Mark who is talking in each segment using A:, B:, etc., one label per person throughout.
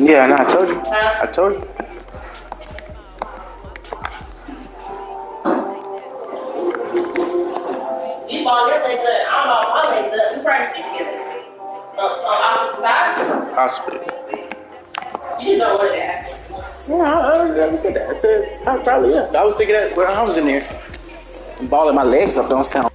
A: Yeah, no, I told you. I told you.
B: You bought your leg good. I bought my leg good. We practiced together. Opposite sides?
A: Possibly.
B: You know what that.
A: Yeah, I never said that. I said, probably, yeah. I was thinking that when I was in there. I'm balling my legs up don't sound.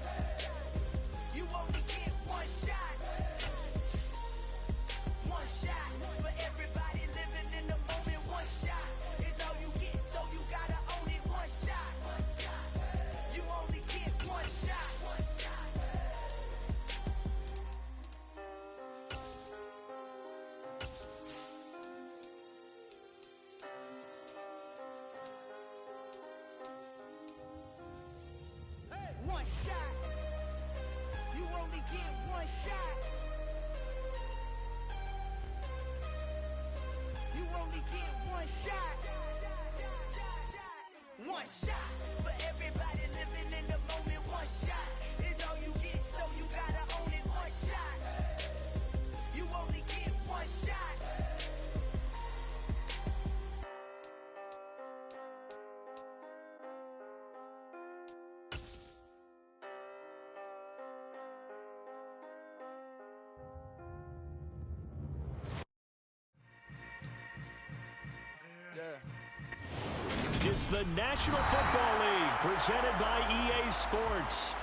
C: One shot. You only get one shot. You only get one shot. One shot for everybody living in the moment. One shot is all you get, so you gotta own it. One shot. You only get one shot.
D: It's the National Football League presented by EA Sports.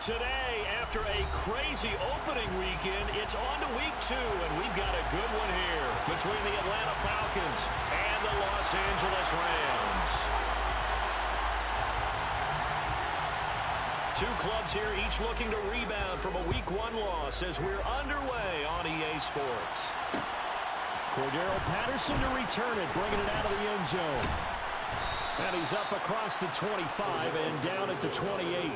D: Today, after a crazy opening weekend, it's on to week 2, and we've got a good one here between the Atlanta Falcons and the Los Angeles Rams. Two clubs here, each looking to rebound from a week 1 loss as we're underway on EA Sports. Cordero Patterson to return it, bringing it out of the end zone. And he's up across the 25 and down at the 28.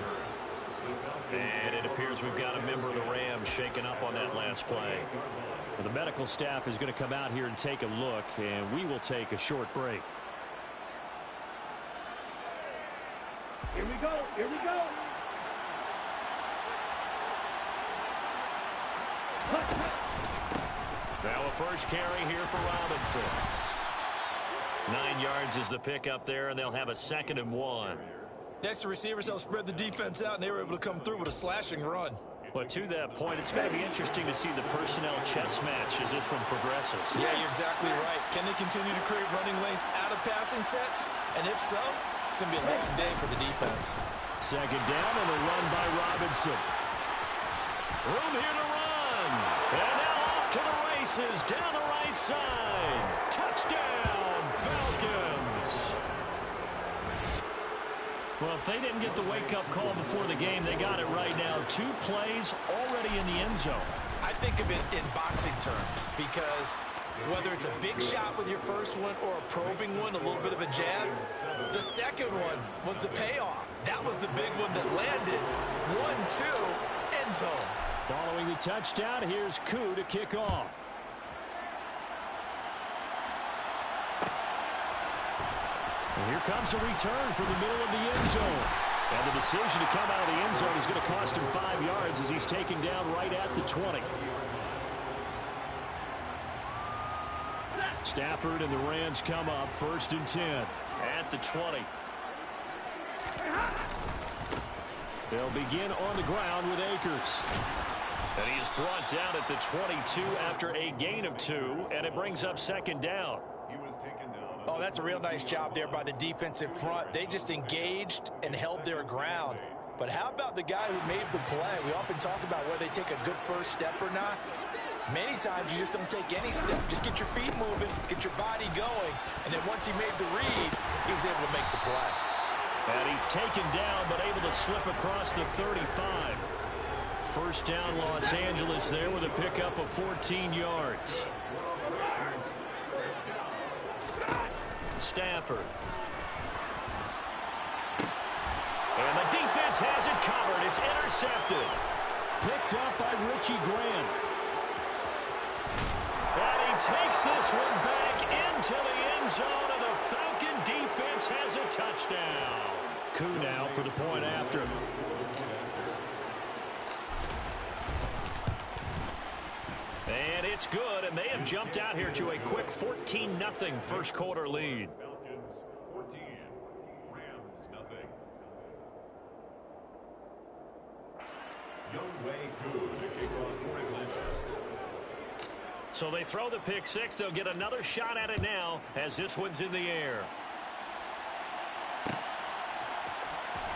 D: And it appears we've got a member of the Rams shaken up on that last play. Well, the medical staff is going to come out here and take a look, and we will take a short break.
E: Here we go. Here we go.
D: Now a first carry here for Robinson. 9 yards is the pick up there, and they'll have a 2nd and 1.
F: Extra receivers helped spread the defense out, and they were able to come through with a slashing run.
D: But to that point, it's going to be interesting to see the personnel chess match as this one progresses.
F: Yeah, you're exactly right. Can they continue to create running lanes out of passing sets? And if so, it's going to be a long day for the defense.
D: 2nd down and a run by Robinson. Room here to run. And now off to the races down the right side. Touchdown, Falcons. Well, if they didn't get the wake-up call before the game, they got it right now. 2 plays already in the end zone.
F: I think of it in boxing terms because whether it's a big shot with your first one or a probing one, a little bit of a jab, the second one was the payoff. That was the big one that landed. 1-2, end zone.
D: Following the touchdown, here's Koo to kick off. And here comes a return from the middle of the end zone. And the decision to come out of the end zone is going to cost him 5 yards as he's taken down right at the 20. Stafford and the Rams come up 1st and 10 at the 20. They'll begin on the ground with Akers. And he is brought down at the 22 after a gain of 2, and it brings up 2nd down.
F: Oh, that's a real nice job there by the defensive front. They just engaged and held their ground. But how about the guy who made the play? We often talk about whether they take a good first step or not. Many times you just don't take any step. Just get your feet moving, get your body going, and then once he made the read, he was able to make the play.
D: And he's taken down but able to slip across the 35. 1st down Los Angeles there with a pickup of 14 yards. Stafford. And the defense has it covered. It's intercepted. Picked up by Richie Grant. And he takes this one back into the end zone, and the Falcon defense has a touchdown. Koo now for the point after. And It's good, and they have jumped out here to a quick 14-0 first quarter lead.
G: Falcons 14, Rams nothing. Young Wei Koo to kick off for Atlanta.
D: So they throw the pick six. They'll get another shot at it now as this one's in the air.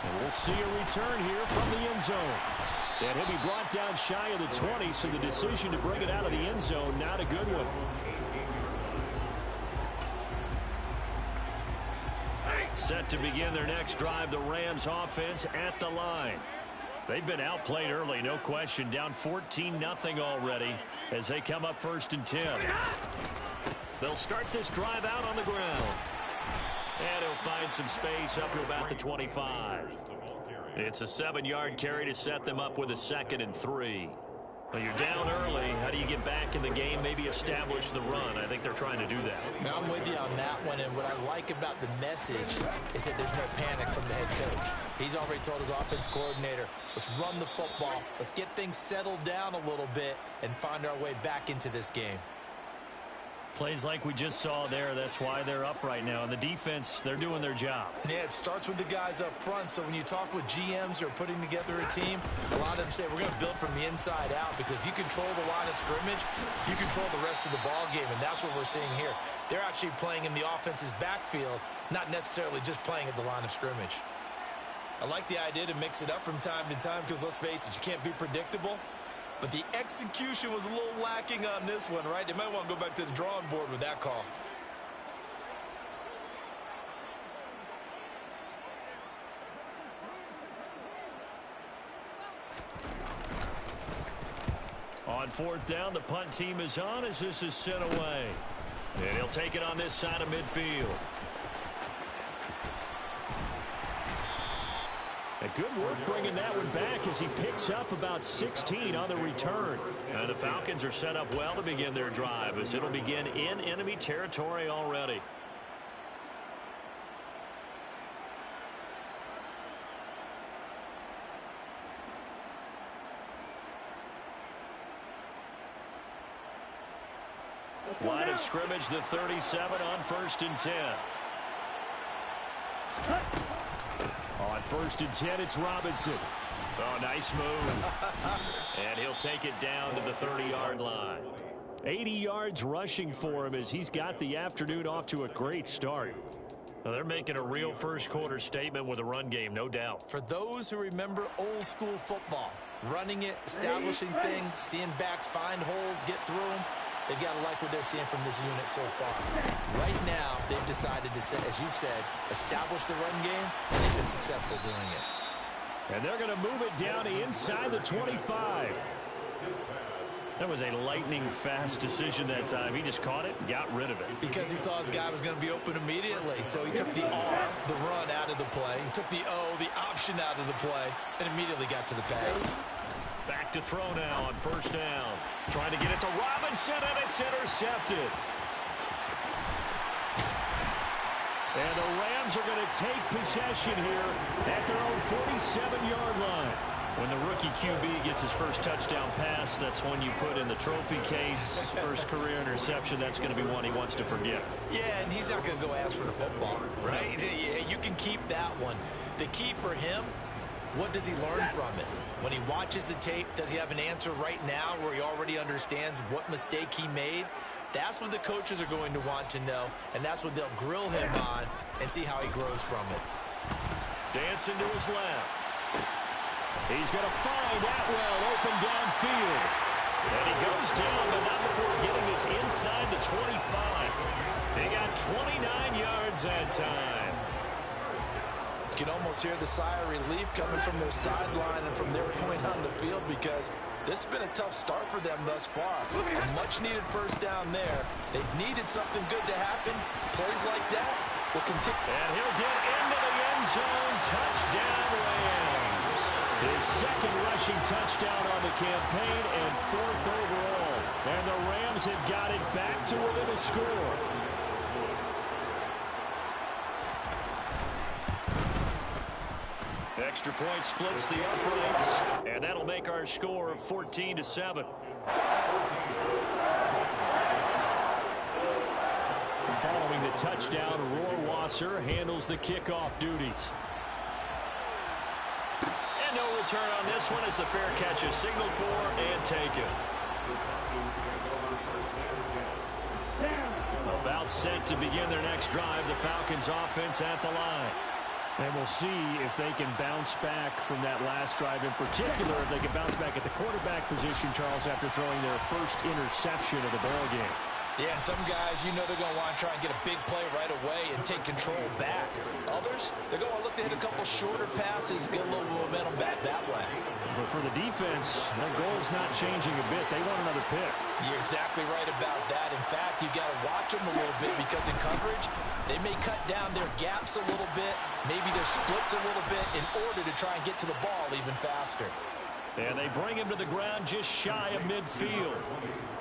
D: And we'll see a return here from the end zone. And he'll be brought down shy of the 20, so the decision to bring it out of the end zone, not a good one. Set to begin their next drive, the Rams offense at the line. They've been outplayed early, no question, down 14-0 already as they come up 1st and 10. They'll start this drive out on the ground. And he'll find some space up to about the 25. It's a 7-yard carry to set them up with a 2nd and 3. Well, you're down early. How do you get back in the game, maybe establish the run? I think they're trying to do that.
F: Now, I'm with you on that one, and what I like about the message is that there's no panic from the head coach. He's already told his offense coordinator, let's run the football, let's get things settled down a little bit and find our way back into this game.
D: Plays like we just saw there, that's why they're up right now. And the defense, they're doing their job.
F: Yeah, it starts with the guys up front. So when you talk with GMs who are putting together a team, a lot of them say we're going to build from the inside out, because if you control the line of scrimmage, you control the rest of the ball game, and that's what we're seeing here. They're actually playing in the offense's backfield, not necessarily just playing at the line of scrimmage. I like the idea to mix it up from time to time because, let's face it, you can't be predictable. But the execution was a little lacking on this one, right? They might want to go back to the drawing board with that call.
D: On 4th down, the punt team is on as this is sent away. And he'll take it on this side of midfield. And good work bringing that one back as he picks up about 16 on the return. And the Falcons are set up well to begin their drive as it'll begin in enemy territory already. Line of scrimmage, the 37 on 1st and 10. On 1st and 10, it's Robinson. Oh, nice move. And he'll take it down to the 30-yard line. 80 yards rushing for him as he's got the afternoon off to a great start. Well, they're making a real first quarter statement with a run game, no doubt.
F: For those who remember old school football, running it, establishing things, seeing backs find holes, get through them, they've got to like what they're seeing from this unit so far. Right now, they've decided to, as you said, establish the run game, and they've been successful doing it.
D: And they're going to move it down to inside the 25. That was a lightning-fast decision that time. He just caught it and got rid of it.
F: Because he saw his guy was going to be open immediately. So he took the R, the run, out of the play. He took the O, the option, out of the play, and immediately got to the pass.
D: Back to throw now on 1st down. Trying to get it to Robinson, and it's intercepted. And the Rams are going to take possession here at their own 47-yard line. When the rookie QB gets his first touchdown pass, that's one you put in the trophy case. First career interception, that's going to be one he wants to forget.
F: Yeah, and he's not going to go ask for the football, right? Yeah, you can keep that one. The key for him, what does he learn from it? When he watches the tape, does he have an answer right now where he already understands what mistake he made? That's what the coaches are going to want to know, and that's what they'll grill him on and see how he grows from it.
D: Dancing to his left. He's going to find Atwell open downfield. And he goes down, but not before getting this inside the 25. They got 29 yards that time.
F: You can almost hear the sigh of relief coming from their sideline and from their point on the field, because this has been a tough start for them thus far. A much-needed first down there. They've needed something good to happen. Plays like that will continue.
D: And he'll get into the end zone. Touchdown, Rams. His second rushing touchdown on the campaign and 4th overall. And the Rams have got it back to within a score. Extra point splits the uprights, and that'll make our score of 14-7. following the touchdown, Rohrwasser handles the kickoff duties. And no return on this one as the fair catch is signaled for and taken. About set to begin their next drive, the Falcons offense at the line. And we'll see if they can bounce back from that last drive, in particular if they can bounce back at the quarterback position, Charles, after throwing their first interception of the ball game.
F: Yeah, some guys, you know they're going to want to try and get a big play right away and take control back. Others, they're going to look to hit a couple shorter passes, get a little momentum back that way.
D: But for the defense, their goal's not changing a bit. They want another pick.
F: You're exactly right about that. In fact, you got to watch them a little bit because in coverage, they may cut down their gaps a little bit, maybe their splits a little bit in order to try and get to the ball even faster.
D: And they bring him to the ground just shy of midfield.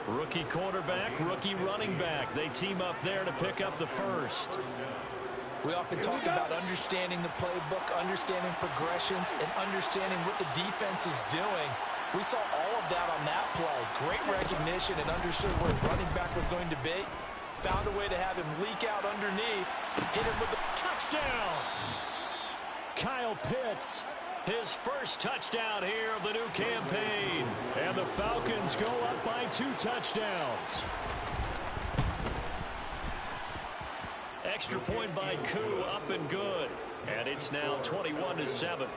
D: Rookie quarterback, rookie running back. They team up there to pick up the first.
F: We often talk about understanding the playbook, understanding progressions, and understanding what the defense is doing. We saw all of that on that play. Great recognition and understood where his running back was going to be. Found a way to have him leak out underneath. Hit him with the touchdown.
D: Kyle Pitts, his first touchdown here of the new campaign. And the Falcons go up by 2 touchdowns. Extra point by Koo, up and good. And it's now 21-7.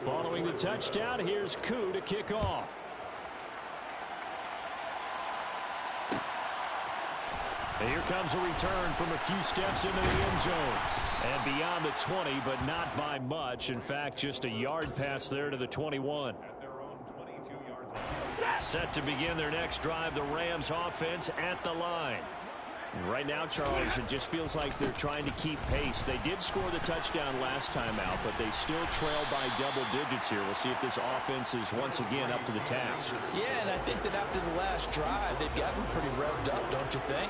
D: Following the touchdown, here's Koo to kick off. And here comes a return from a few steps into the end zone. And beyond the 20, but not by much. In fact, just a yard pass there to the 21. Set to begin their next drive, the Rams offense at the line. Right now, Charles, it just feels like they're trying to keep pace. They did score the touchdown last time out, but they still trail by double digits here. We'll see if this offense is once again up to the task.
F: Yeah, and I think that after the last drive, they've gotten pretty revved up, don't you think?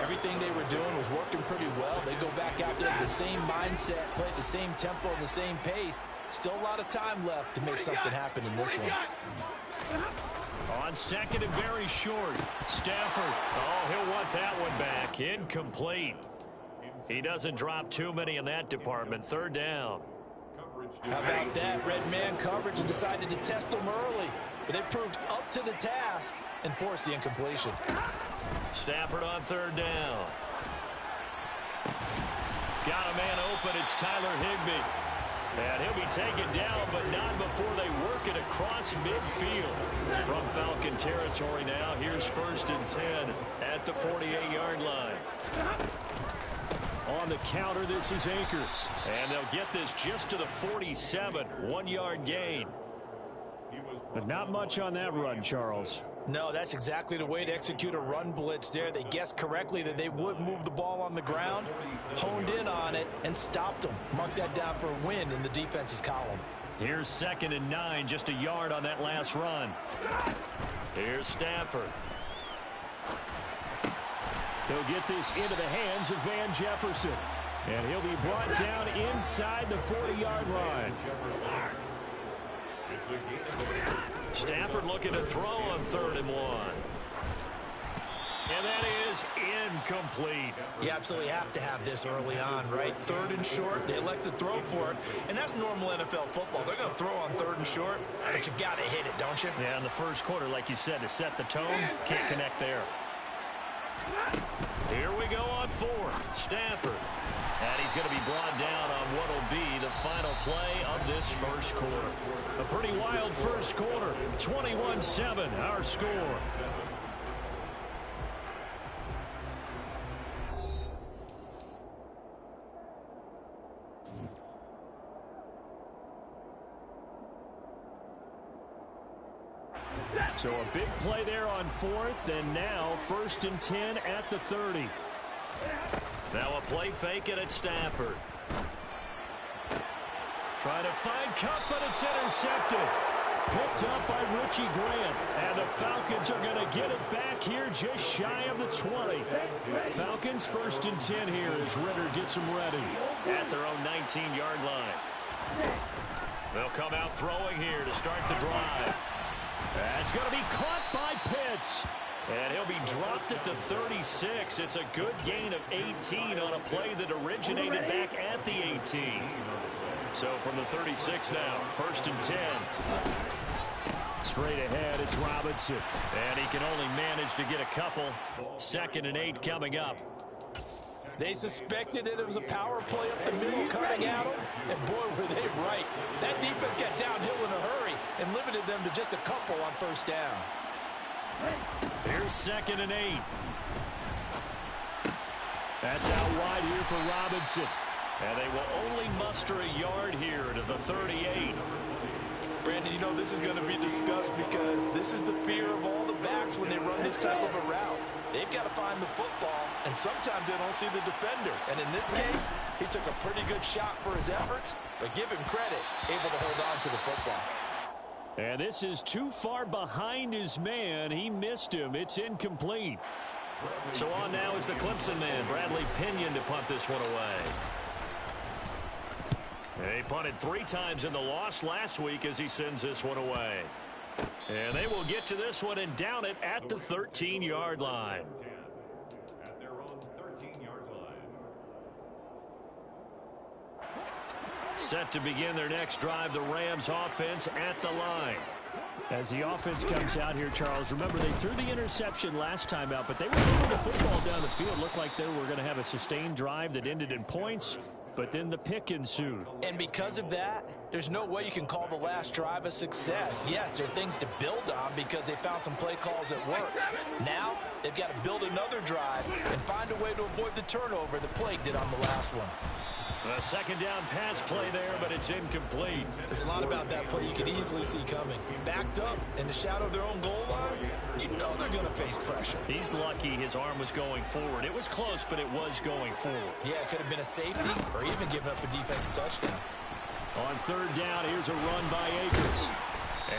F: Everything they were doing was working pretty well. They go back out there with the same mindset, play at the same tempo and the same pace. Still a lot of time left to make something happen in this one.
D: On second and very short. Stafford. Oh, he'll want that one back. Incomplete. He doesn't drop too many in that department. Third down.
F: How about that? Red man coverage and decided to test them early. But they proved up to the task and forced the incompletion.
D: Stafford on third down. Got a man open. It's Tyler Higbee. And he'll be taken down, but not before they work it across midfield. From Falcon territory now, here's 1st and 10 at the 48-yard line. On the counter, this is Akers. And they'll get this just to the 47, 1-yard gain. But not much on that run, Charles.
F: No, that's exactly the way to execute a run blitz there. They guessed correctly that they would move the ball on the ground, honed in on it, and stopped them. Mark that down for a win in the defense's column.
D: Here's 2nd and 9, just a yard on that last run. Here's Stafford. He'll get this into the hands of Van Jefferson. And he'll be brought down inside the 40-yard line. Stafford looking to throw on 3rd and 1. And that is incomplete.
F: You absolutely have to have this early on, right? 3rd and short, they elect to throw for it. And that's normal NFL football. They're going to throw on 3rd and short, but you've got to hit it, don't you?
D: Yeah, in the first quarter, like you said, to set the tone, can't connect there. Here we go on 4th. Stafford. And he's going to be brought down on what will be the final play of this first quarter. A pretty wild first quarter. 21-7, our score. So a big play there on 4th, and now 1st and 10 at the 30. Now a play fake it at Stafford. Trying to find Cup, but it's intercepted. Picked up by Richie Grant. And the Falcons are going to get it back here just shy of the 20. Falcons 1st and 10 here as Ritter gets them ready at their own 19-yard line. They'll come out throwing here to start the drive. That's going to be caught by Pitts. And he'll be dropped at the 36. It's a good gain of 18 on a play that originated back at the 18. So from the 36 now, 1st and 10. Straight ahead, it's Robinson. And he can only manage to get a couple. 2nd and 8 coming up.
F: They suspected that it was a power play up the middle coming at them, and boy, were they right. That defense got downhill in a hurry and limited them to just a couple on 1st down.
D: Here's 2nd and 8. That's out wide here for Robinson. And they will only muster a yard here to the 38.
F: Brandon, you know this is going to be discussed because this is the fear of all the backs when they run this type of a route. They've got to find the football, and sometimes they don't see the defender. And in this case, he took a pretty good shot for his efforts, but give him credit, able to hold on to the football.
D: And this is too far behind his man. He missed him. It's incomplete. So on now is the Clemson man, Bradley Pinion, to punt this one away. They punted 3 times in the loss last week as he sends this one away. And they will get to this one and down it at the 13-yard line.
G: At their own 13-yard line.
D: Set to begin their next drive, the Rams offense at the line.
H: As the offense comes out here, Charles, remember they threw the interception last time out, but they were moving the football down the field. Looked like they were going to have a sustained drive that ended in points, but then the pick ensued.
F: And because of that, there's no way you can call the last drive a success. Yes, there are things to build on because they found some play calls that work. Now, they've got to build another drive and find a way to avoid the turnover the Plague did on the last one.
D: A 2nd down pass play there, but it's incomplete.
F: There's a lot about that play you could easily see coming. Backed up in the shadow of their own goal line, you know they're going to face pressure.
D: He's lucky his arm was going forward. It was close, but it was going forward.
F: Yeah, it could have been a safety or even given up a defensive touchdown.
D: On 3rd down, here's a run by Akers.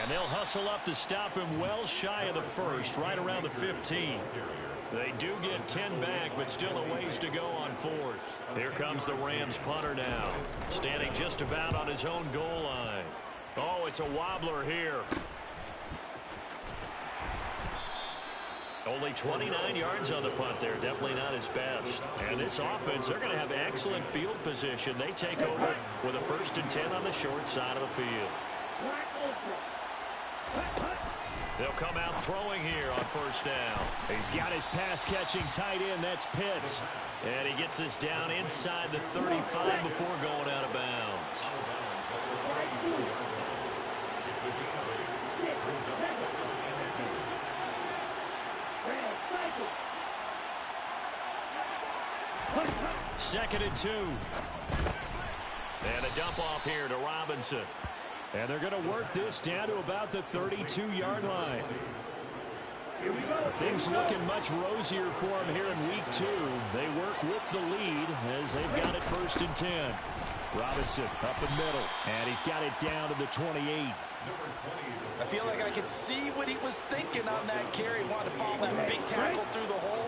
D: And they'll hustle up to stop him well shy of the 1st, right around the 15. They do get 10 back, but still a ways to go on 4th. Here comes the Rams punter now, standing just about on his own goal line. Oh, it's a wobbler here. Only 29 yards on the punt there. Definitely not his best. And this offense, they're going to have excellent field position. They take over with a 1st and 10 on the short side of the field. They'll come out throwing here on 1st down.
H: He's got his pass-catching tight end. That's Pitts.
D: And he gets this down inside the 35 before going out of bounds. Second and 2. And a dump off here to Robinson.
H: And they're going to work this down to about the 32-yard line. Things looking much rosier for them here in week 2. They work with the lead as they've got it 1st and 10. Robinson up the middle, and he's got it down to the 28.
F: I feel like I could see what he was thinking on that carry. Wanted to follow that big tackle through the hole.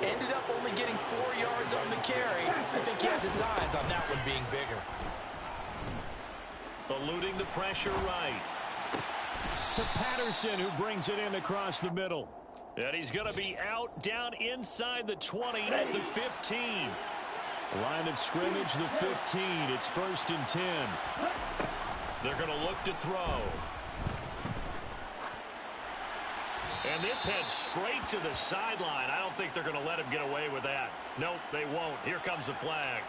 F: Ended up only getting 4 yards on the carry. I think he had designs on that one being bigger.
D: Eluding the pressure right.
H: To Patterson, who brings it in across the middle.
D: And he's going to be out down inside the 20 at the 15.
H: Line of scrimmage, the 15. It's 1st and 10.
D: They're going to look to throw. And this heads straight to the sideline. I don't think they're going to let him get away with that. Nope, they won't. Here comes the flag.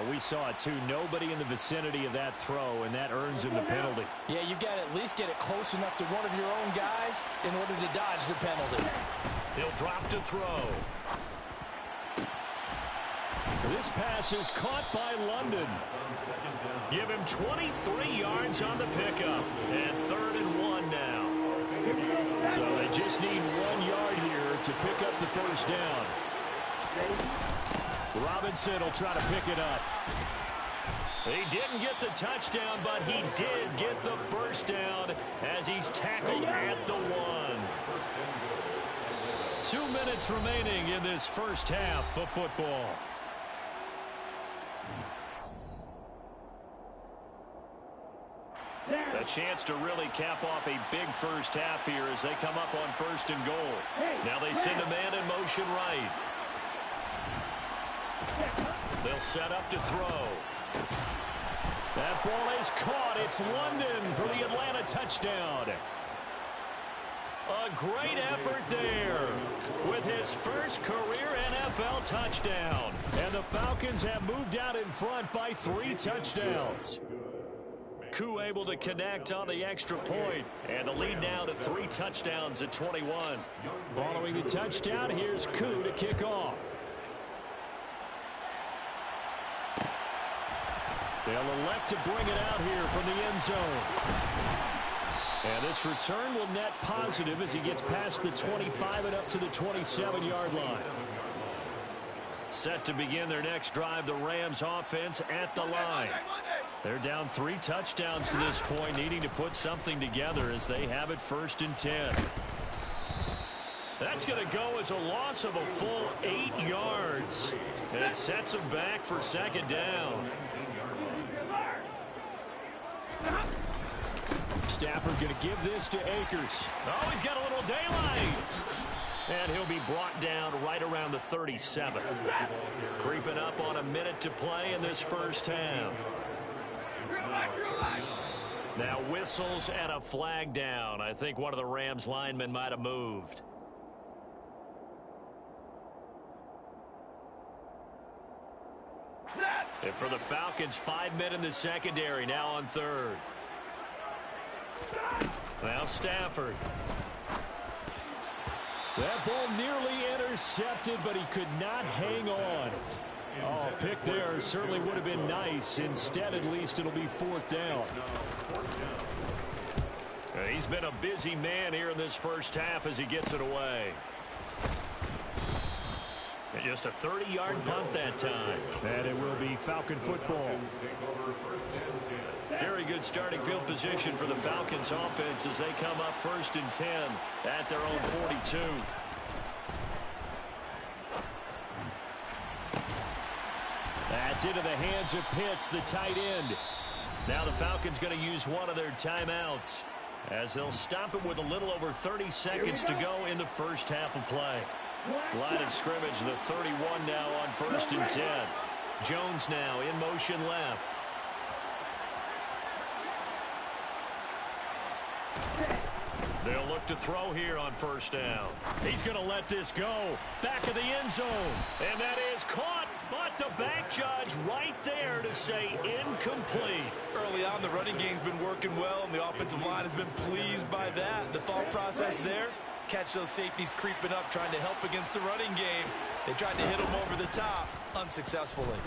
H: We saw it, too. Nobody in the vicinity of that throw, and that earns him the penalty.
F: Yeah, you've got to at least get it close enough to one of your own guys in order to dodge the penalty.
D: He'll drop to throw.
H: This pass is caught by London.
D: Give him 23 yards on the pickup. And 3rd and 1 now.
H: So they just need 1 yard here to pick up the 1st down. Robinson will try to pick it up.
D: He didn't get the touchdown, but he did get the 1st down as he's tackled at the 1. 2 minutes remaining in this first half of football.
H: A chance to really cap off a big first half here as they come up on 1st and goal. Now they send a man in motion right. They'll set up to throw. That ball is caught. It's London for the Atlanta touchdown. A great effort there with his first career NFL touchdown. And the Falcons have moved out in front by 3 touchdowns. Koo able to connect on the extra point, and the lead now to 3 touchdowns at 21. Following the touchdown, here's Koo to kick off. They'll elect to bring it out here from the end zone. And this return will net positive as he gets past the 25 and up to the 27-yard line. Set to begin their next drive, the Rams offense at the line. They're down 3 touchdowns to this point, needing to put something together as they have it 1st and 10. That's going to go as a loss of a full 8 yards. And it sets them back for 2nd down. Stafford going to give this to Akers. Oh, he's got a little daylight. And he'll be brought down right around the 37. Creeping up on a minute to play in this first half. Now whistles and a flag down. I think one of the Rams linemen might have moved. And for the Falcons, 5 men in the secondary, now on 3rd. Now Stafford. That ball nearly intercepted, but he could not hang on. Oh, a pick there certainly would have been nice. Instead, at least, it'll be 4th down. He's been a busy man here in this first half as he gets it away. And just a 30-yard punt that time. And it will be Falcon football. Very good starting field position for the Falcons offense as they come up 1st and 10 at their own 42. That's into the hands of Pitts, the tight end. Now the Falcons going to use one of their timeouts as they'll stop it with a little over 30 seconds to go in the first half of play. Line of scrimmage, the 31 now on 1st and 10. Jones now in motion left. They'll look to throw here on 1st down. He's going to let this go. Back of the end zone. And that is caught, but the back judge right there to say incomplete.
F: Early on, the running game's been working well, and the offensive line has been pleased by that. The thought process there, catch those safeties creeping up, trying to help against the running game. They tried to hit them over the top, unsuccessfully.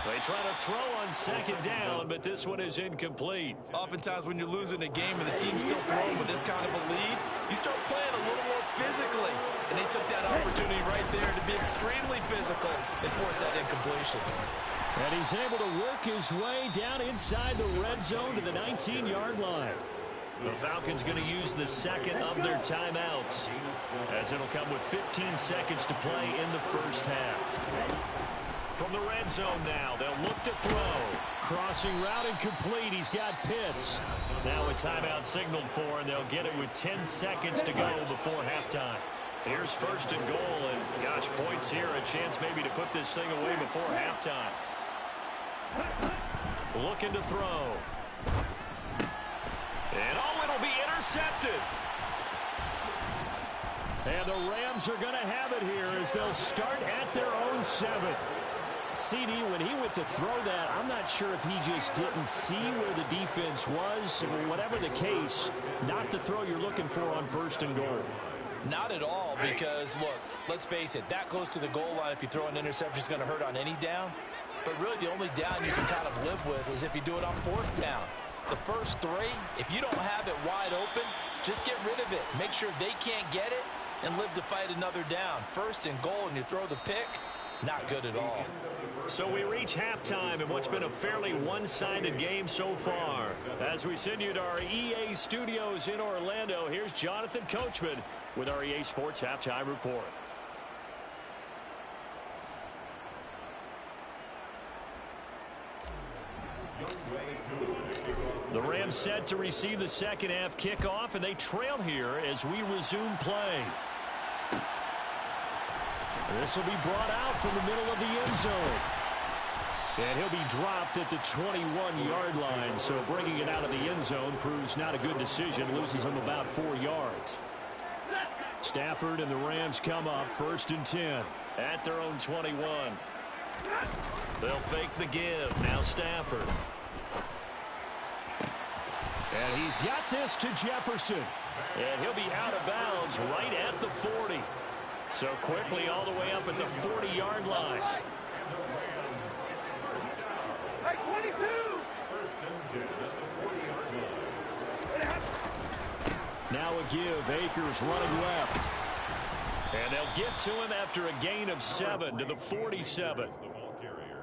H: They try to throw on 2nd down, but this one is incomplete.
F: Oftentimes when you're losing a game and the team's still throwing with this kind of a lead, you start playing a little more physically. And they took that opportunity right there to be extremely physical and force that incompletion.
H: And he's able to work his way down inside the red zone to the 19-yard line. The Falcons going to use the 2nd of their timeouts as it'll come with 15 seconds to play in the first half. From the red zone now, they'll look to throw. Crossing route incomplete. He's got Pitts. Now a timeout signaled for, and they'll get it with 10 seconds to go before halftime. Here's 1st and goal, and gosh, points here. A chance maybe to put this thing away before halftime. Looking to throw. And oh, it'll be intercepted. And the Rams are going to have it here as they'll start at their own 7. CD, when he went to throw that, I'm not sure if he just didn't see where the defense was. Whatever the case, not the throw you're looking for on 1st and goal.
F: Not at all, because, look, let's face it, that close to the goal line, if you throw an interception, is going to hurt on any down. But really, the only down you can kind of live with is if you do it on 4th down. The first 3, if you don't have it wide open, just get rid of it. Make sure they can't get it and live to fight another down. 1st and goal, and you throw the pick, not good at all.
H: So we reach halftime in what's been a fairly one-sided game so far. As we send you to our EA studios in Orlando, here's Jonathan Coachman with our EA Sports Halftime Report. The Rams set to receive the second half kickoff, and they trail here as we resume play. This will be brought out from the middle of the end zone. And he'll be dropped at the 21-yard line, so bringing it out of the end zone proves not a good decision, loses him about 4 yards. Stafford and the Rams come up 1st and 10 at their own 21. They'll fake the give. Now Stafford. And he's got this to Jefferson. And he'll be out of bounds right at the 40. So quickly all the way up at the 40-yard line.
E: Hey, 22!
H: Now a give. Akers running left. And they'll get to him after a gain of 7 to the 47.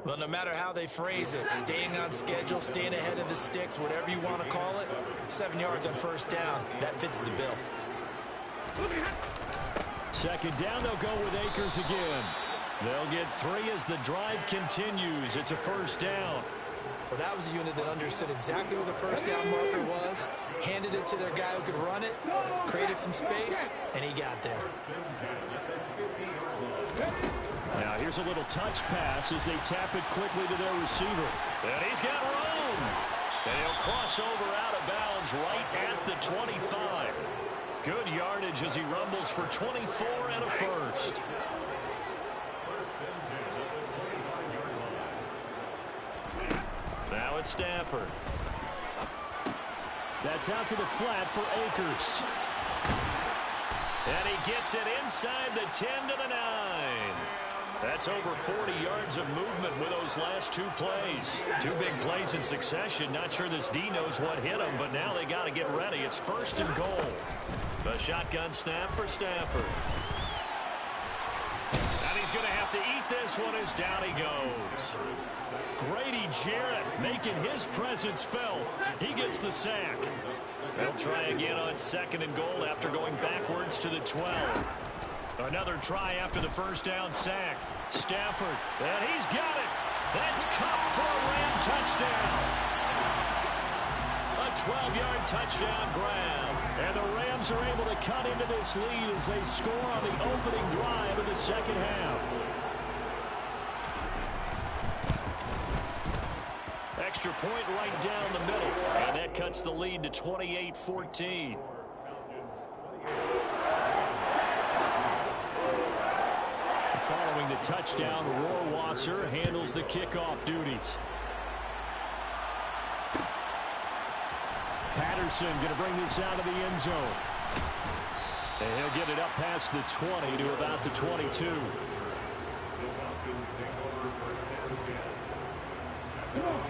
F: Well, no matter how they phrase it, staying on schedule, staying ahead of the sticks, whatever you want to call it, 7 yards on 1st down, that fits the bill.
H: 2nd down, they'll go with Akers again. They'll get 3 as the drive continues. It's a 1st down.
F: Well, that was a unit that understood exactly where the 1st down marker was, handed it to their guy who could run it, created some space, and he got there.
H: Now here's a little touch pass as they tap it quickly to their receiver. And he's got room. And he'll cross over out of bounds right at the 25. Good yardage as he rumbles for 24 and a 1st. Now it's Stafford. That's out to the flat for Akers. And he gets it inside the 10 to the 9. That's over 40 yards of movement with those last 2 plays. 2 big plays in succession. Not sure this D knows what hit him, but now they got to get ready. It's 1st and goal. The shotgun snap for Stafford. And he's going to have to eat this one as down he goes. Grady Jarrett making his presence felt. He gets the sack. They'll try again on 2nd and goal after going backwards to the 12. Another try after the 1st down sack. Stafford, and he's got it. That's Cup for a Ram touchdown. A 12-yard touchdown grab. And the Rams are able to cut into this lead as they score on the opening drive of the 2nd half. Extra point right down the middle. And that cuts the lead to 28-14. Following the touchdown, Rohrwasser handles the kickoff duties. Patterson going to bring this out of the end zone. And he'll get it up past the 20 to about the 22.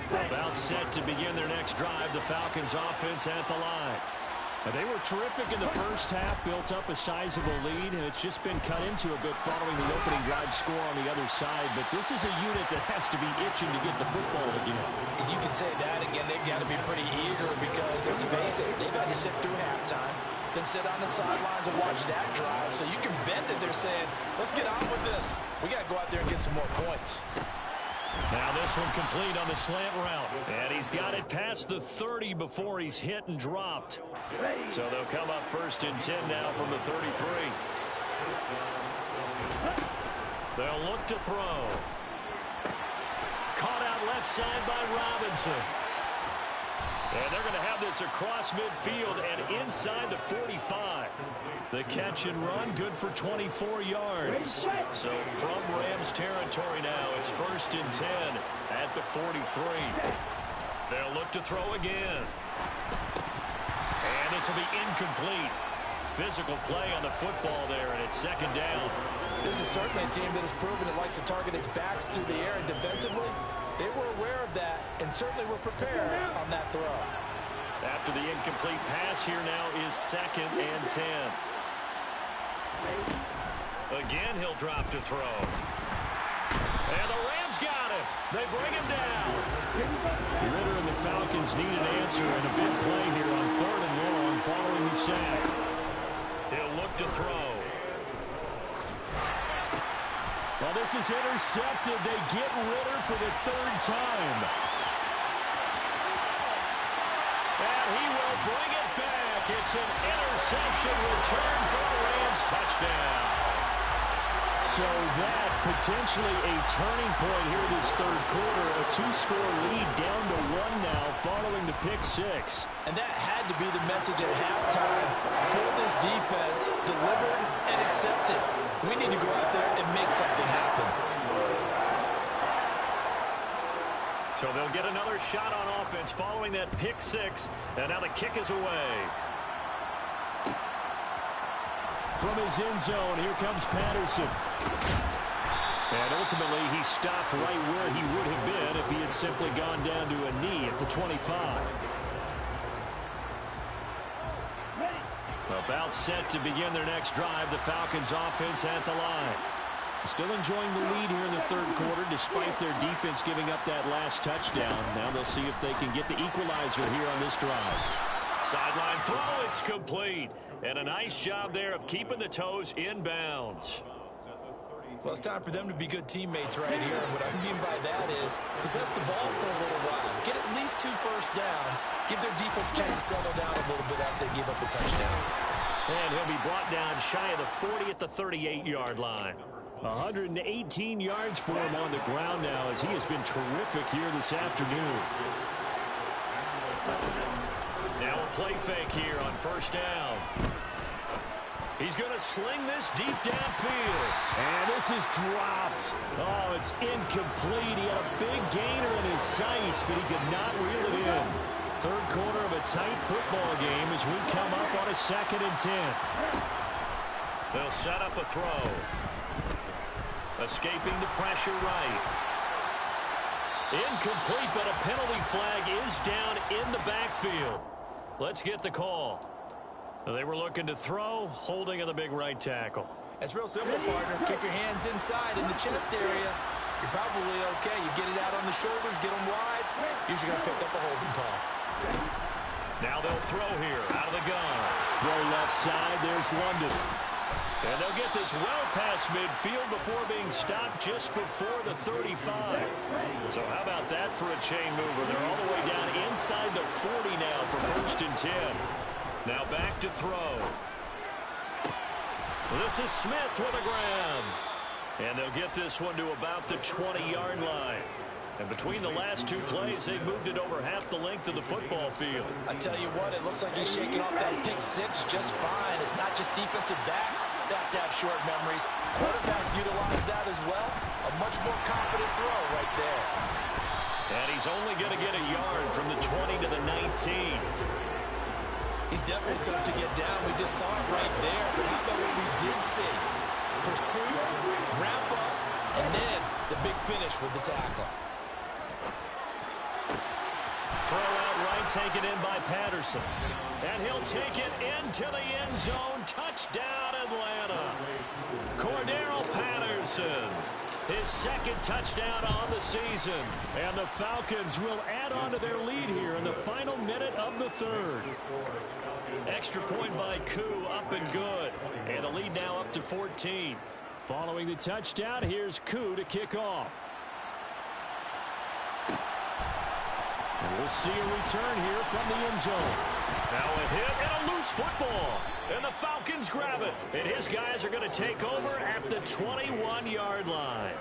H: About set to begin their next drive, the Falcons offense at the line. They were terrific in the 1st half, built up a sizable lead, and it's just been cut into a bit following the opening drive score on the other side. But this is a unit that has to be itching to get the football again.
F: And you can say that again, they've got to be pretty eager because, let's face it, they've had to sit through halftime, then sit on the sidelines and watch that drive. So you can bet that they're saying, let's get on with this. We got to go out there and get some more points.
H: Now this one complete on the slant route. And he's got it past the 30 before he's hit and dropped. So they'll come up 1st and 10 now from the 33. They'll look to throw. Caught out left side by Robinson. And they're going to have this across midfield and inside the 45. The catch and run, good for 24 yards. So from Rams territory now, it's 1st and 10 at the 43. They'll look to throw again. And this will be incomplete. Physical play on the football there, and it's 2nd down.
F: This is certainly a team that has proven it likes to target its backs through the air, and defensively, they were aware of that and certainly were prepared on that throw.
H: After the incomplete pass, here now is 2nd and 10. Again, he'll drop to throw. And the Rams got him. They bring him down. Ritter and the Falcons need an answer and a big play here on 3rd and long following the sack. He'll look to throw. Well, this is intercepted. They get Ritter for the 3rd time.
D: And he will bring it back. It's an interception return for a Rams touchdown. So that potentially a turning point here this third quarter. A 2-score lead down to 1 now following the pick six.
F: And that had to be the message at halftime for this defense. Delivered and accepted. We need to go out there and make something happen.
D: So they'll get another shot on offense following that pick six. And now the kick is away. From his end zone, here comes Patterson. And ultimately, he stopped right where he would have been if he had simply gone down to a knee at the 25. About set to begin their next drive, the Falcons offense at the line. Still enjoying the lead here in the third quarter despite their defense giving up that last touchdown. Now they'll see if they can get the equalizer here on this drive. Sideline throw, it's complete. And a nice job there of keeping the toes inbounds.
F: Well, it's time for them to be good teammates right here. And what I mean by that is possess the ball for a little while. Get at least 2 first downs. Give their defense a chance to settle down a little bit after they give up a touchdown.
D: And he'll be brought down shy of the 40 at the 38-yard line. 118 yards for him on the ground now as he has been terrific here this afternoon. Now a play fake here on first down. He's going to sling this deep downfield. And this is dropped. Oh, it's incomplete. He had a big gainer in his sights, but he could not reel it in. Third quarter of a tight football game as we come up on a 2nd and 10. They'll set up a throw. Escaping the pressure right. Incomplete, but a penalty flag is down in the backfield. Let's get the call. They were looking to throw, holding on the big right tackle.
F: It's real simple, partner. Kick your hands inside in the chest area. You're probably okay. You get it out on the shoulders, get them wide. Usually going to pick up a holding call.
D: Now they'll throw here out of the gun. Throw left side. There's London. And they'll get this well past midfield before being stopped just before the 35. So how about that for a chain mover? They're all the way down inside the 40 now for 1st and 10. Now back to throw. This is Smith with a grab. And they'll get this one to about the 20-yard line. And between the last 2 plays, they've moved it over half the length of the football field.
F: I tell you what, it looks like he's shaking off that pick six just fine. It's not just defensive backs that have to have short memories. Quarterbacks utilize that as well. A much more confident throw right there.
D: And he's only going to get a yard from the 20 to the 19.
F: He's definitely tough to get down. We just saw it right there. But how about what we did see? Pursuit, wrap up, and then the big finish with the tackle.
D: Throw out right, taken in by Patterson. And he'll take it into the end zone. Touchdown, Atlanta. Cordero Patterson. His 2nd touchdown on the season. And the Falcons will add on to their lead here in the final minute of the 3rd. Extra point by Koo, up and good. And the lead now up to 14. Following the touchdown, here's Koo to kick off. And we'll see a return here from the end zone. Now a hit and a loose football. And the Falcons grab it. And his guys are going to take over at the 21-yard line.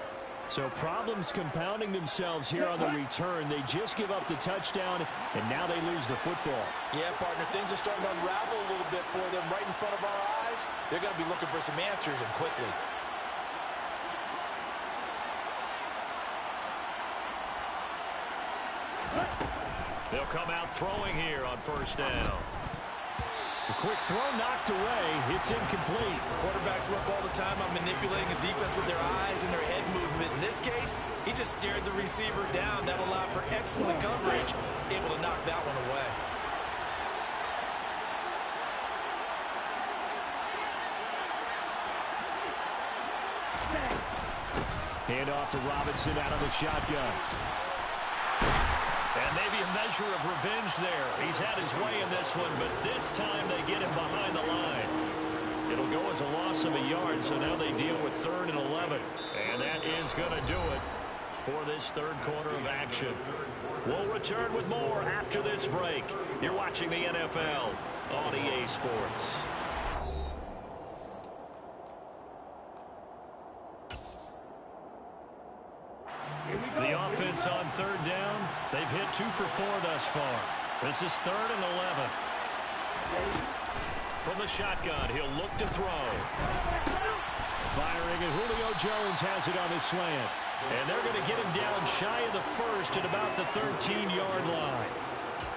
D: So problems compounding themselves here on the return. They just give up the touchdown, and now they lose the football.
F: Yeah, partner, things are starting to unravel a little bit for them right in front of our eyes. They're going to be looking for some answers, and quickly.
D: They'll come out throwing here on first down. A quick throw knocked away. It's incomplete.
F: Quarterbacks work all the time on manipulating a defense with their eyes and their head movement. In this case, he just stared the receiver down. That allowed for excellent coverage, able to knock that one away.
D: Hand off to Robinson out of the shotgun. And maybe a measure of revenge there. He's had his way in this one, but this time they get him behind the line. It'll go as a loss of a yard, so now they deal with 3rd and 11. And that is going to do it.
H: for this third quarter of action. We'll return with more after this break. You're watching the NFL on EA Sports. The offense on third down. They've hit 2 for 4 thus far. This is 3rd and 11. From the shotgun, he'll look to throw. Firing, and Julio Jones has it on his slant. And they're going to get him down shy of the first at about the 13-yard line.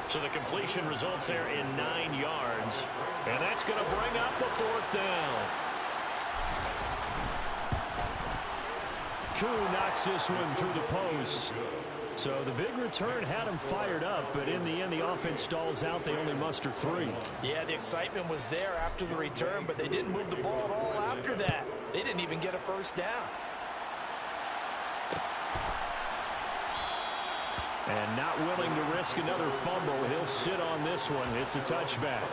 H: So the completion results there in 9 yards. And that's going to bring up a 4th down. Koo knocks this one through the post. So the big return had him fired up, but in the end, the offense stalls out. They only muster 3.
F: Yeah, the excitement was there after the return, but they didn't move the ball at all after that. They didn't even get a first down.
H: And not willing to risk another fumble, he'll sit on this one. It's a touchback.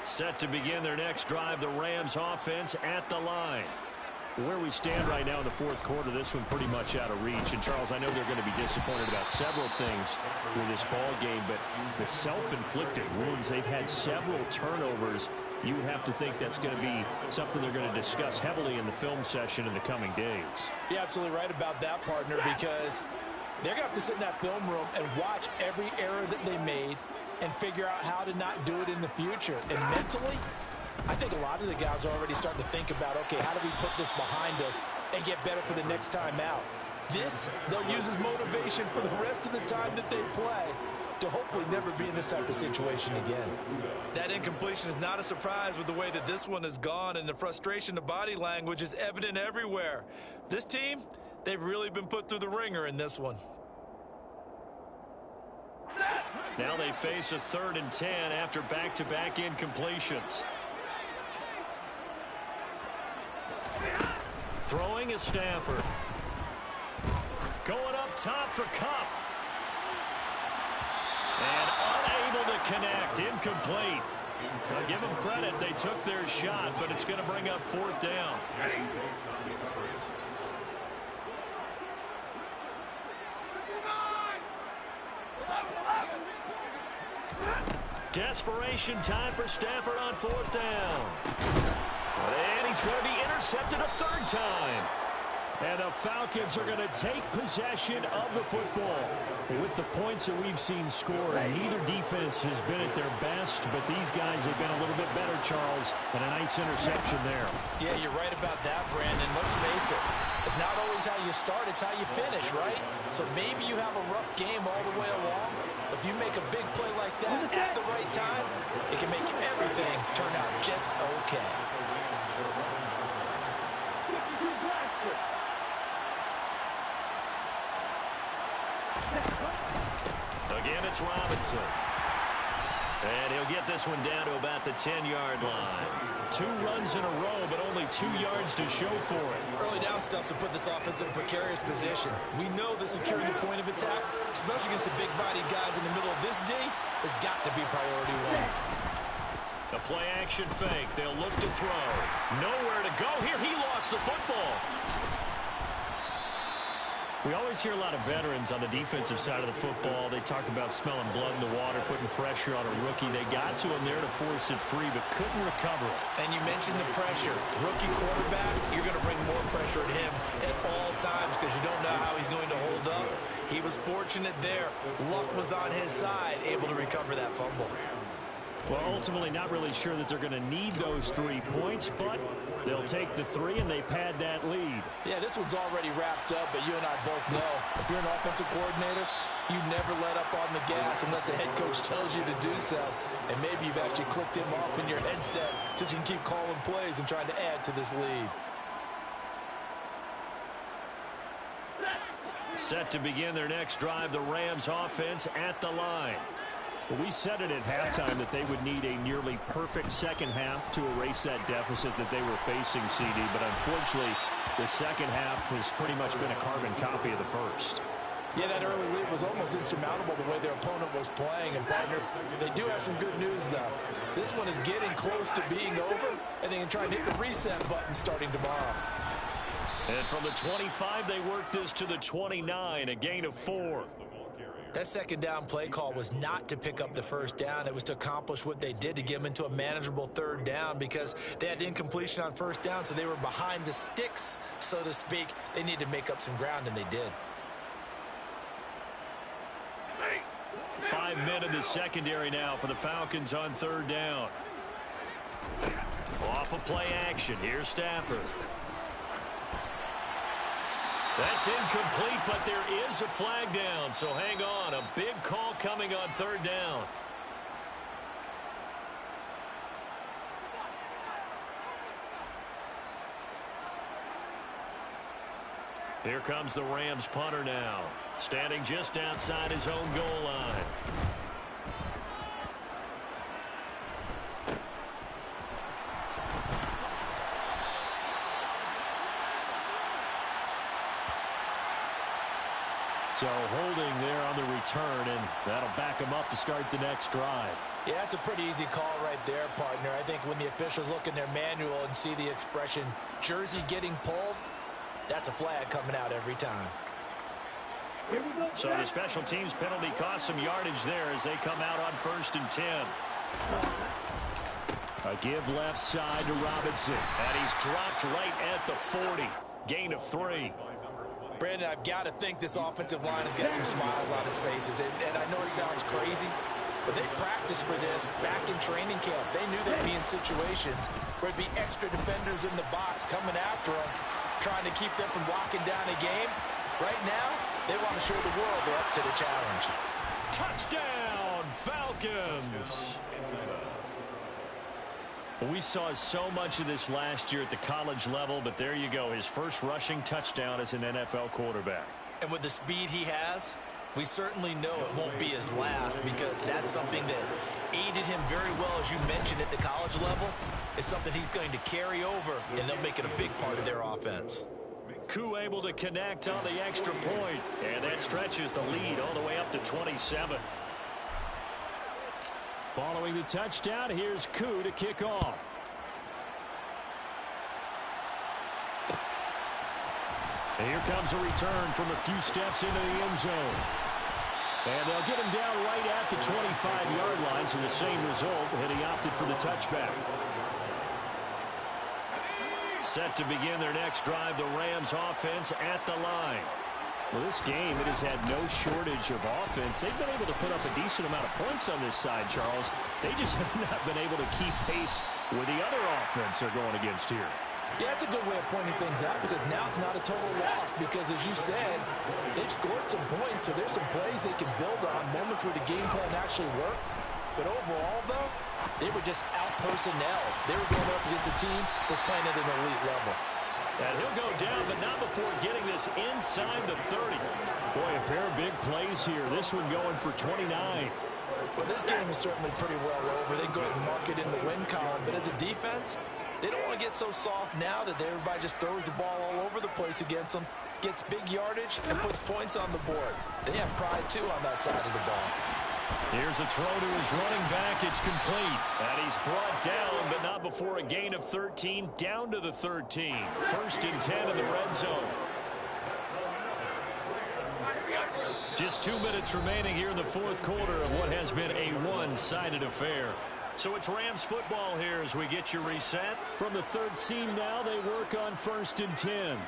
H: Set to begin their next drive, the Rams offense at the line. Where we stand right now in the fourth quarter, this one pretty much out of reach. And, Charles, I know they're going to be disappointed about several things with this ball game, but the self-inflicted wounds, they've had several turnovers. You have to think that's going to be something they're going to discuss heavily in the film session in the coming days.
F: You're absolutely right about that, partner, because they're going to have to sit in that film room and watch every error that they made and figure out how to not do it in the future. And mentally, I think a lot of the guys are already starting to think about, okay, how do we put this behind us and get better for the next time out? This, they'll use as motivation for the rest of the time that they play to hopefully never be in this type of situation again.
I: That incompletion is not a surprise with the way that this one has gone, and the frustration of body language is evident everywhere. This team, they've really been put through the ringer in this one.
H: Now they face a 3rd and 10 after back-to-back incompletions. Throwing is Stafford. Going up top for Kupp. And unable to connect. Incomplete. I'll give them credit. They took their shot, but it's going to bring up 4th down. Desperation time for Stafford on 4th down. And he's going to be intercepted a 3rd time. And the Falcons are going to take possession of the football. With the points that we've seen scored, neither defense has been at their best, but these guys have been a little bit better, Charles, and a nice interception there.
F: Yeah, you're right about that, Brandon. Let's face it. It's not always how you start, it's how you finish, right? So maybe you have a rough game all the way along. If you make a big play like that at the right time, it can make everything turn out just okay.
H: Again, it's Robinson. And he'll get this one down to about the 10-yard line. 2 runs in a row, but only 2 yards to show for it.
I: Early down stuff to put this offense in a precarious position. We know that securing the point of attack, especially against the big-bodied guys in the middle of this D, has got to be priority 1.
H: The play-action fake. They'll look to throw. Nowhere to go here. He lost the football. We always hear a lot of veterans on the defensive side of the football. They talk about smelling blood in the water, putting pressure on a rookie. They got to him there to force it free, but couldn't recover.
F: And you mentioned the pressure. Rookie quarterback, you're going to bring more pressure at him at all times because you don't know how he's going to hold up. He was fortunate there. Luck was on his side, able to recover that fumble.
H: Well, ultimately not really sure that they're going to need those 3 points, but they'll take the 3 and they pad that lead.
F: Yeah, this one's already wrapped up, but you and I both know if you're an offensive coordinator, you never let up on the gas unless the head coach tells you to do so. And maybe you've actually clicked him off in your headset so you can keep calling plays and trying to add to this lead.
H: Set to begin their next drive, the Rams offense at the line. Well, we said it at halftime that they would need a nearly perfect second half to erase that deficit that they were facing, CD. But unfortunately, the second half has pretty much been a carbon copy of the first.
F: Yeah, that early lead was almost insurmountable the way their opponent was playing. And, partner, they do have some good news, though. This one is getting close to being over, and they can try and hit the reset button starting tomorrow.
H: And from the 25, they work this to the 29, a gain of 4.
F: That second down play call was not to pick up the first down. It was to accomplish what they did, to get them into a manageable third down, because they had incompletion on first down, so they were behind the sticks, so to speak. They needed to make up some ground, and they did.
H: 5 men in the secondary now for the Falcons on third down. Off of play action. Here's Stafford. That's incomplete, but there is a flag down, so hang on. A big call coming on third down. Here comes the Rams punter now, standing just outside his own goal line. So holding there on the return, and that'll back him up to start the next drive.
F: Yeah, that's a pretty easy call right there, partner. I think when the officials look in their manual and see the expression jersey getting pulled, that's a flag coming out every time.
H: So the special teams penalty cost some yardage there as they come out on 1st and 10. A give left side to Robinson, and he's dropped right at the 40. Gain of 3.
F: Brandon, I've got to think this offensive line has got some smiles on its faces. And I know it sounds crazy, but they practiced for this back in training camp. They knew they'd be in situations where there'd be extra defenders in the box coming after them, trying to keep them from locking down a game. Right now, they want to show the world they're up to the challenge.
H: Touchdown, Falcons! We saw so much of this last year at the college level, but there you go, his first rushing touchdown as an NFL quarterback.
F: And with the speed he has, we certainly know it won't be his last, because that's something that aided him very well, as you mentioned, at the college level. It's something he's going to carry over, and they'll make it a big part of their offense.
H: Koo able to connect on the extra point, and that stretches the lead all the way up to 27. Following the touchdown, here's Koo to kick off. And here comes a return from a few steps into the end zone. And they'll get him down right at the 25-yard line, so the same result, and he opted for the touchback. Set to begin their next drive, the Rams offense at the line. Well, this game, it has had no shortage of offense. They've been able to put up a decent amount of points on this side, Charles. They just have not been able to keep pace with the other offense they're going against here.
F: Yeah, that's a good way of pointing things out, because now it's not a total loss, because, as you said, they've scored some points, so there's some plays they can build on, moments where the game plan actually worked. But overall, though, they were just out-personnel. They were going up against a team that's playing at an elite level.
H: And he'll go down, but not before getting this inside the 30. Boy, a pair of big plays here. This one going for 29.
F: Well, this game is certainly pretty well over. They can go ahead and mark it in the win column. But as a defense, they don't want to get so soft now that everybody just throws the ball all over the place against them, gets big yardage, and puts points on the board. They have pride, too, on that side of the ball.
H: Here's a throw to his running back. It's complete. And he's brought down, but not before a gain of 13, down to the 13. 1st and 10 in the red zone. Just 2 minutes remaining here in the fourth quarter of what has been a one-sided affair. So it's Rams football here as we get you reset. From the 13 now, they work on 1st and 10.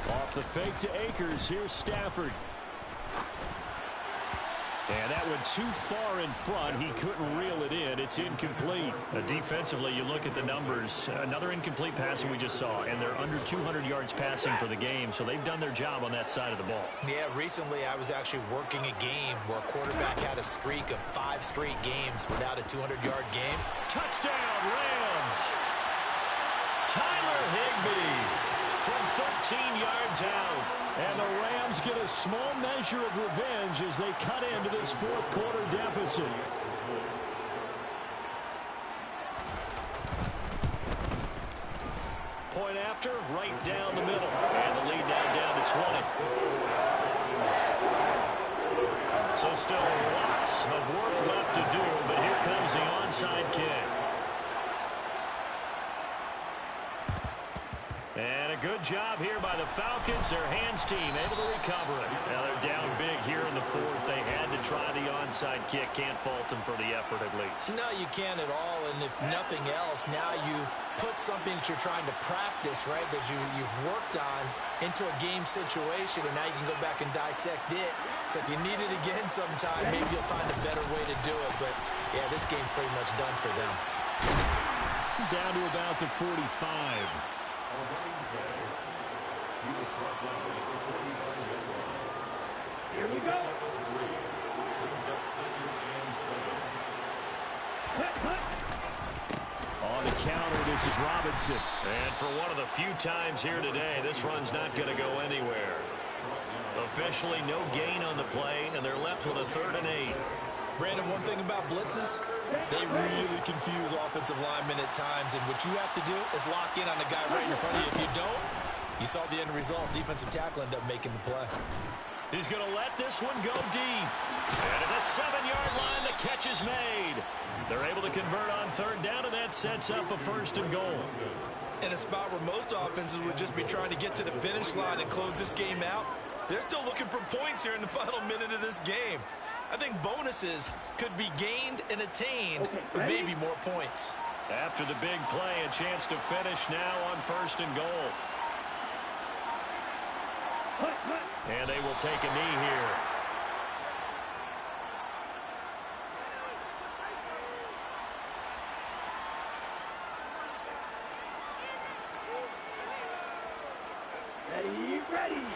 H: Off the fake to Akers. Here's Stafford. And that went too far in front. He couldn't reel it in. It's incomplete. Defensively, you look at the numbers. Another incomplete pass that we just saw, and they're under 200 yards passing for the game, so they've done their job on that side of the ball.
F: Yeah, recently I was actually working a game where a quarterback had a streak of 5 straight games without a 200-yard game.
H: Touchdown, Rams! Tyler Higbee from 13 yards out. And the Rams get a small measure of revenge as they cut into this fourth quarter deficit. Point after, right down the middle. And the lead now down to 20. So still lots of work left to do, but here comes the onside kick. And a good job here by the Falcons. Their hands team able to recover it. Now they're down big here in the fourth. They had to try the onside kick. Can't fault them for the effort at least.
F: No, you can't at all. And if nothing else, now you've put something that you're trying to practice, right, that you've worked on into a game situation, and now you can go back and dissect it. So if you need it again sometime, maybe you'll find a better way to do it. But, yeah, this game's pretty much done for them.
H: Down to about the 45.
E: Here we go.
H: On the counter, this is Robinson. And for one of the few times here today, this run's not going to go anywhere. Officially no gain on the play, and they're left with a 3rd and 8.
F: Brandon, one thing about blitzes, they really confuse offensive linemen at times, and what you have to do is lock in on the guy right in front of you. If you don't, you saw the end result. Defensive tackle ended up making the play.
H: He's going to let this one go deep. And at the 7-yard line, the catch is made. They're able to convert on 3rd down, and that sets up a 1st and goal.
F: In a spot where most offenses would just be trying to get to the finish line and close this game out, they're still looking for points here in the final minute of this game. I think bonuses could be gained and attained with maybe more points.
H: After the big play, a chance to finish now on 1st and goal. And they will take a knee here.
E: Ready, ready.